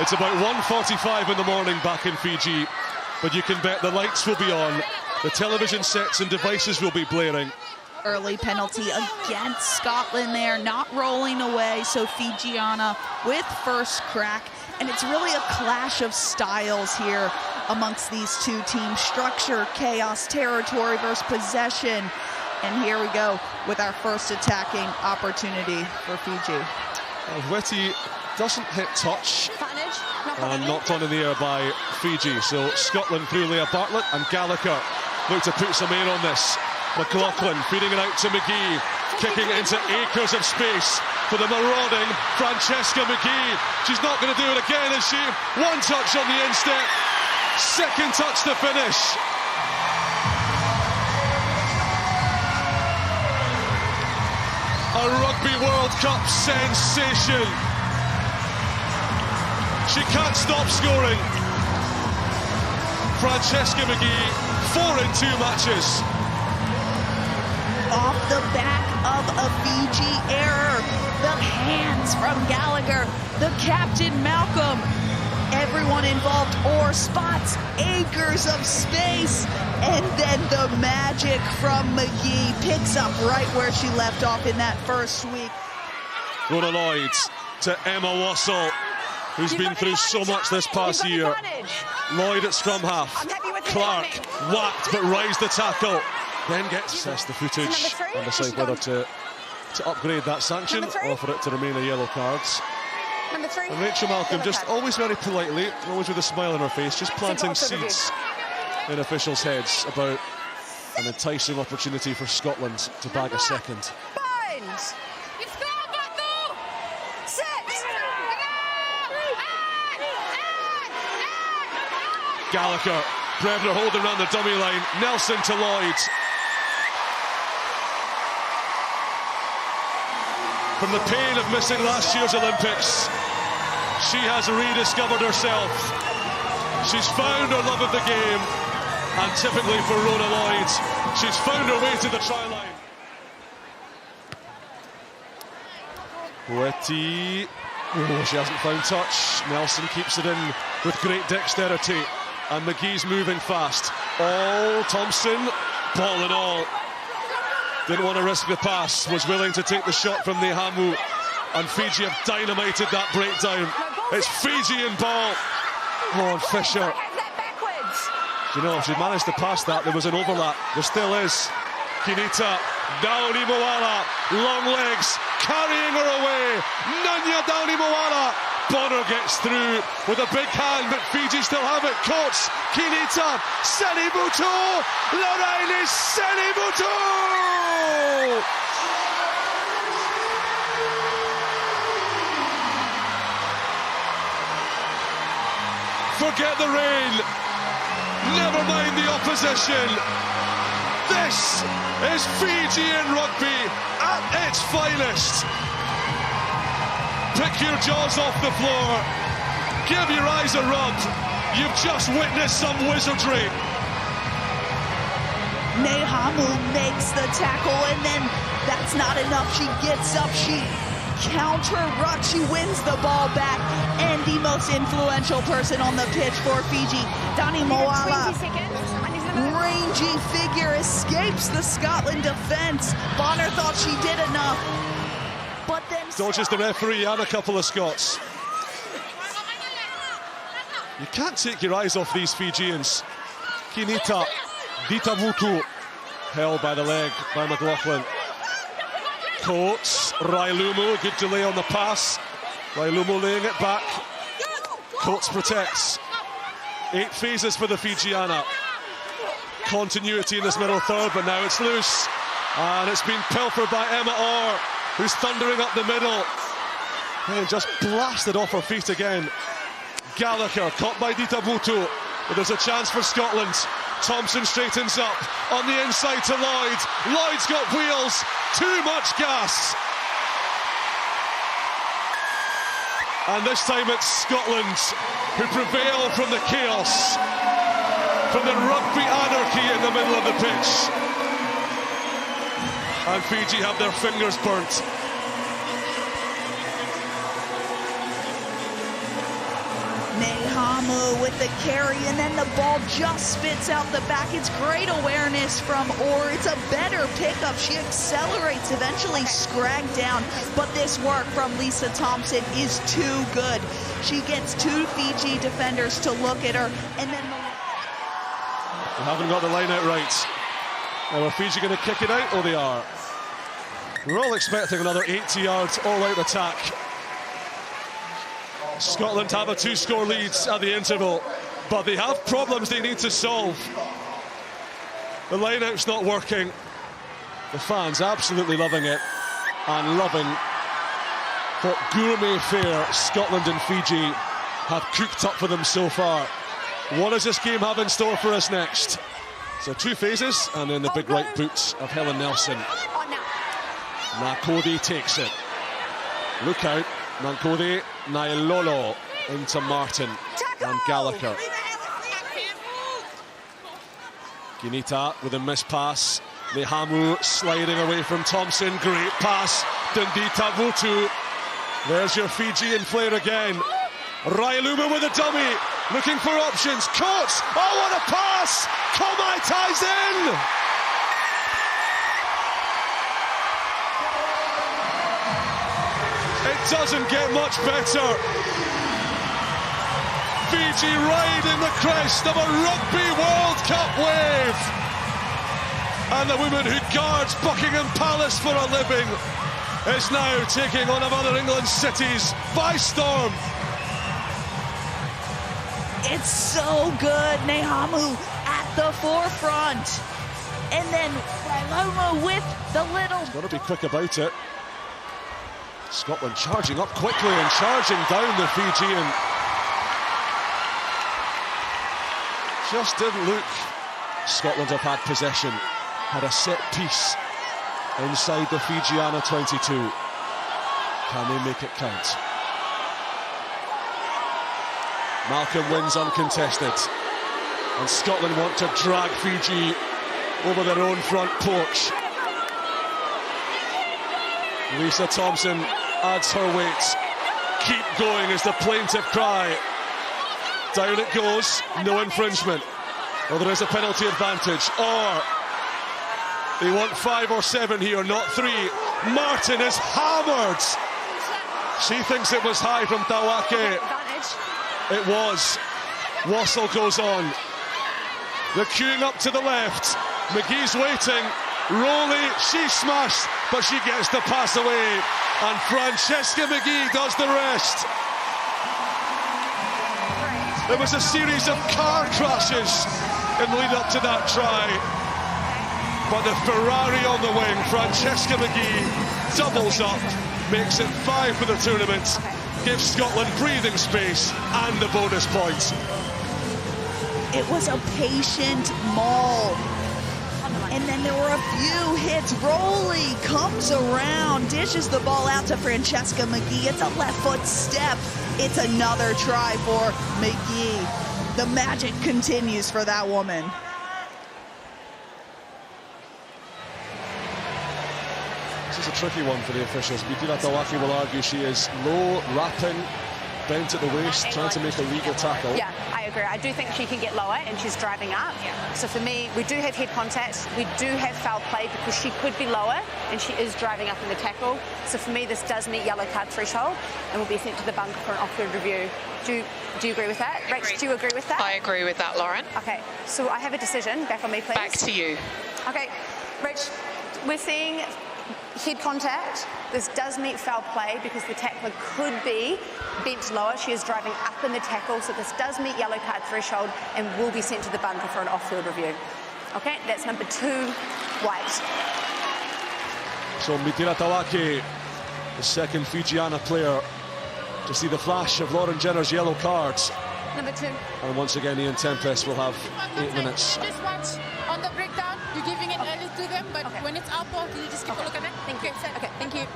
It's about 1:45 in the morning back in Fiji, but you can bet the lights will be on, the television sets and devices will be blaring. Early penalty against Scotland there, not rolling away, so Fijiana with first crack. And it's really a clash of styles here amongst these two teams. Structure, chaos, territory versus possession. And here we go with our first attacking opportunity for Fiji. Witty doesn't hit touch and knocked on in the air by Fiji. So Scotland through Leah Bartlett, and Gallagher look to put some air on this. McLaughlin feeding it out to McGee, kicking it into acres of space for the marauding Francesca McGee. She's not going to do it again, is she? One touch on the instep, second touch to finish. A Rugby World Cup sensation. She can't stop scoring. Francesca McGee, 4 in 2 matches. Off the back of a Fiji error, the hands from Gallagher, the captain Malcolm, everyone involved, or spots acres of space, and then the magic from McGee picks up right where she left off in that first sweep. Rona Lloyd to Emma Wassell, who's been through so much this past year. Lloyd at scrum half, Clark whacked but raised the tackle. Then gets assess the footage and decide whether to upgrade that sanction or for it to remain a yellow card. And Rachel Malcolm just always very politely, always with a smile on her face, just planting seeds in officials' heads about an enticing opportunity for Scotland to bag a second. Gallagher, Brevner holding around the dummy line, Nelson to Lloyd. From the pain of missing last year's Olympics, she has rediscovered herself. She's found her love of the game, and typically for Rona Lloyd, she's found her way to the try line. Witty, oh, she hasn't found touch. Nelson keeps it in with great dexterity, and McGee's moving fast. All Thompson, ball and all. Didn't want to risk the pass, was willing to take the shot from Nehamu, and Fiji have dynamited that breakdown. It's Fijian ball. Oh, and Fisher. You know, if she managed to pass that, there was an overlap. There still is. Kinita, Dauni Moala, long legs, carrying her away. Nanya Dauni Moala. Bonner gets through with a big hand, but Fiji still have it. Coates, Kinita, Senibuto, Lorraine Senibuto! Forget the rain, never mind the opposition. This is Fijian rugby at its finest. Pick your jaws off the floor, give your eyes a rub. You've just witnessed some wizardry. Nehamu makes the tackle, and then that's not enough. She gets up, she counter-rucks, she wins the ball back, and the most influential person on the pitch for Fiji, Dani Moala. Rangy figure escapes the Scotland defence. Bonner thought she did enough, but then dodges the referee and a couple of Scots. You can't take your eyes off these Fijians. Kinita, Ditavutu, held by the leg by McLaughlin. Coates, Railumu, good delay on the pass. Railumu laying it back. Coates protects. 8 phases for the Fijiana. Continuity in this middle third, but now it's loose. And it's been pilfered by Emma Orr, who's thundering up the middle. And just blasted off her feet again. Gallagher caught by Ditavutu, but there's a chance for Scotland. Thompson straightens up on the inside to Lloyd. Lloyd's got wheels, too much gas. And this time it's Scotland who prevail from the chaos, from the rugby anarchy in the middle of the pitch. And Fiji have their fingers burnt. Nehamu with the carry, and then the ball just spits out the back. It's great awareness from Orr. It's a better pickup. She accelerates, eventually scragged down, but this work from Lisa Thompson is too good. She gets two Fiji defenders to look at her, and then They haven't got the line out right. Now, are Fiji going to kick it out? Oh, they are. We're all expecting another 80-yard all-out attack. Scotland have a two-score lead at the interval, but they have problems they need to solve. The line-out's not working. The fans absolutely loving it, and loving what gourmet fare Scotland and Fiji have cooked up for them so far. What does this game have in store for us next? So two phases, and then the big right boots of Helen Nelson. Nakodi takes it. Look out. Nankode, Nailolo into Martin and Gallagher. Ginita with a missed pass. Nehamu sliding away from Thompson. Great pass. Dundita Vutu. There's your Fijian flair again. Railuma with a dummy. Looking for options. Caught. Oh, what a pass. Komai ties in. It doesn't get much better. Fiji ride in the crest of a Rugby World Cup wave. And the woman who guards Buckingham Palace for a living is now taking one of other England's cities by storm. it's so good. Nehamu at the forefront. And then Railoma with the little... Got to be quick about it. Scotland charging up quickly and charging down the Fijian. Just didn't look. Scotland have had possession, had a set piece inside the Fijiana 22. Can they make it count? Malcolm wins uncontested, and Scotland want to drag Fiji over their own front porch. Lisa Thompson adds her weight. Keep going is the plaintive cry. Down it goes, no infringement. Well, there is a penalty advantage, or they want 5 or 7 here, not 3. Martin is hammered. She thinks it was high from Tawake. It was. Wassel goes on. They're queuing up to the left. McGee's waiting. Rowley, she smashed, but she gets the pass away. And Francesca McGee does the rest. There was a series of car crashes in the lead up to that try. But the Ferrari on the wing, Francesca McGee, doubles up, makes it 5 for the tournament, gives Scotland breathing space and the bonus points. It was a patient maul. And then there were a few hits. Rowley comes around, dishes the ball out to Francesca McGee. It's a left foot step. It's another try for McGee. The magic continues for that woman. This is a tricky one for the officials. Bikila Tawaki will argue she is low, wrapping, bent at the waist, trying to make a legal tackle. Yeah, I agree. I do think she can get lower, and she's driving up. Yeah. So for me, we do have head contact. We do have foul play because she could be lower, and she is driving up in the tackle. So for me, this does meet yellow card threshold, and will be sent to the bunker for an off-field review. Do you agree with that? Rach, do you agree with that? I agree with that, Lauren. Okay, so I have a decision. Back on me, please. Back to you. Okay, Rach, we're seeing head contact. This does meet foul play because the tackler could be bent lower. She is driving up in the tackle, so this does meet yellow card threshold and will be sent to the bunker for an off-field review. Okay, that's number 2, white. So Mitira Tawaki, the second Fijiana player to see the flash of Lauren Jenner's yellow cards. Number 2. And once again, Ian Tempest will have 8 minutes. Just watch on the breakdown. You're giving it early to them, but when it's our ball, you just keep a look at it. Thank you. Okay, thank you.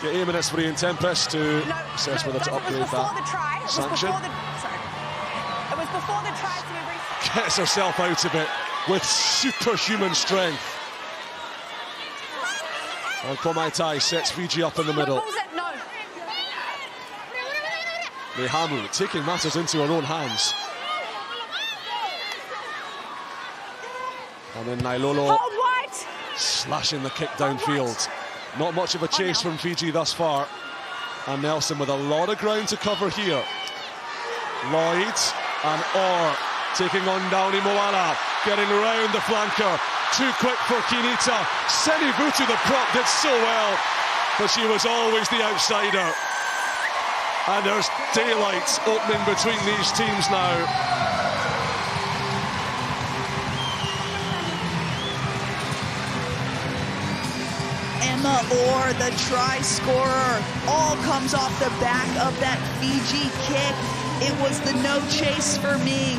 Get 8 minutes for Ian Tempest to assess whether to upgrade that sanction. It was before the try to be reset. Gets herself out of it with superhuman strength. And Komaitai sets Fiji up in the middle. Mehamu taking matters into her own hands. And then Nailolo slashing the kick downfield. Not much of a chase from Fiji thus far. And Nelson with a lot of ground to cover here. Lloyd and Orr taking on Downey Moala, getting around the flanker. Too quick for Kinita. Senibutu, the prop, did so well, but she was always the outsider. And there's daylight opening between these teams now. Emma Orr, the try scorer, all comes off the back of that Fiji kick. It was the no chase for me.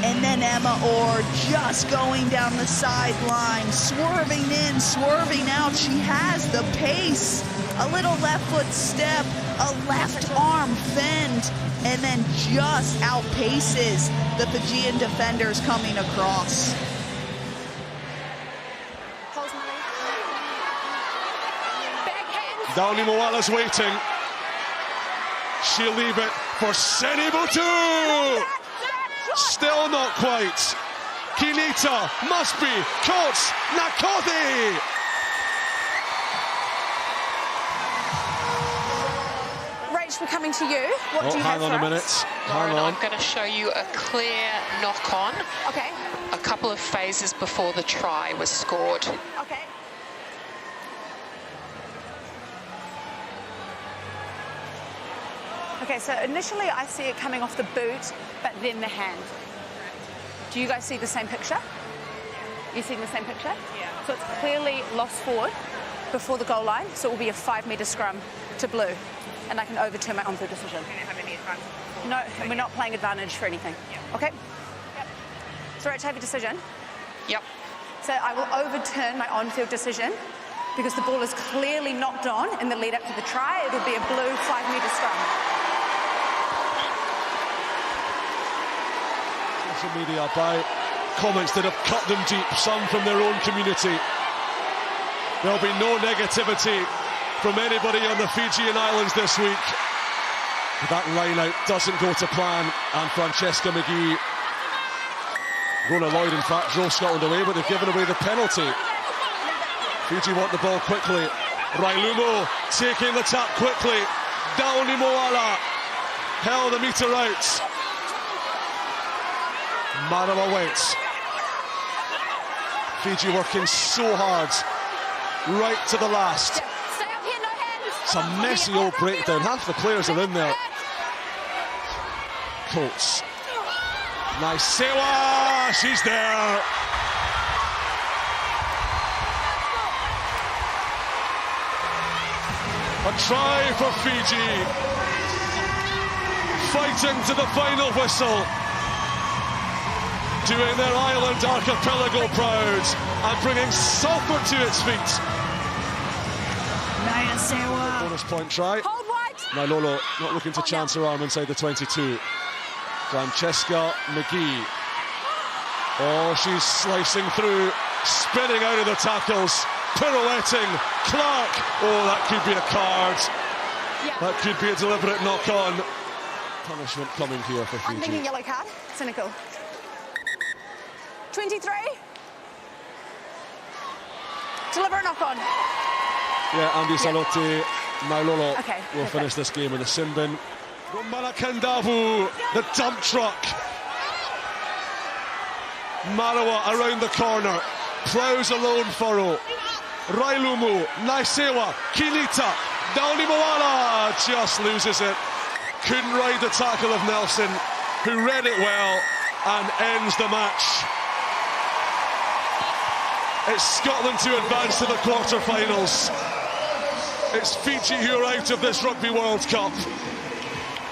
And then Emma Orr just going down the sideline, swerving in, swerving out. She has the pace. A little left foot step, a left arm fend, and then just outpaces the Fijian defenders coming across. Downey Moala's waiting. She'll leave it for Senibutu. Still not quite. Kinita must be caught. Nakothi. Rach, we're coming to you. What do you have for us? Hang on a minute. Hang on. I'm going to show you a clear knock-on. Okay. A couple of phases before the try was scored. Okay. Okay, so initially I see it coming off the boot, but then the hand. Do you guys see the same picture? You seeing the same picture? Yeah. So it's clearly lost forward before the goal line, so it will be a 5-metre scrum to blue, and I can overturn my on-field decision. We don't have any advantage. No, we're not playing advantage for anything. Yeah. Okay? Yep. So Rach, have a decision. Yep. So I will overturn my on-field decision because the ball is clearly knocked on in the lead up to the try. It'll be a blue 5-metre scrum. Social media by comments that have cut them deep, some from their own community. There'll be no negativity from anybody on the Fijian Islands this week. That line-out doesn't go to plan, and Francesca McGee, Rona Lloyd, in fact, drove Scotland away, but they've given away the penalty. Fiji want the ball quickly. Railumo taking the tap quickly. Downey Moala held the meter out. Marawa waits. Fiji working so hard, right to the last. Stay up here, no hands. It's a messy old breakdown. Half the players are in there. Coates. Nice. Sewa, she's there. A try for Fiji. Fighting to the final whistle. Doing their island archipelago proud and bringing Salford to its feet. Naya Sewa. Bonus point try. Hold wide. Nailolo not looking to chance her arm inside the 22. Francesca McGee. Oh, she's slicing through, spinning out of the tackles, pirouetting. Clark. Oh, that could be a card. Yeah. That could be a deliberate knock-on. Punishment coming here for I'm thinking Fiji. yellow card. Cynical. 23. Deliver a knock-on. Yeah, Andy Salotti, Nailolo Okay, will finish this game in the sin bin. Rumalakandavu, the dump truck. Marawa around the corner, ploughs a lone furrow. Railumu, Naisewa, Kinita, Downey Moala just loses it. Couldn't ride the tackle of Nelson, who read it well and ends the match. It's Scotland to advance to the quarter-finals. It's Fiji who are out of this Rugby World Cup.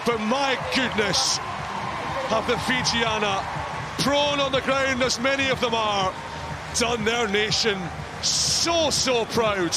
But my goodness, have the Fijiana, prone on the ground as many of them are, done their nation so proud.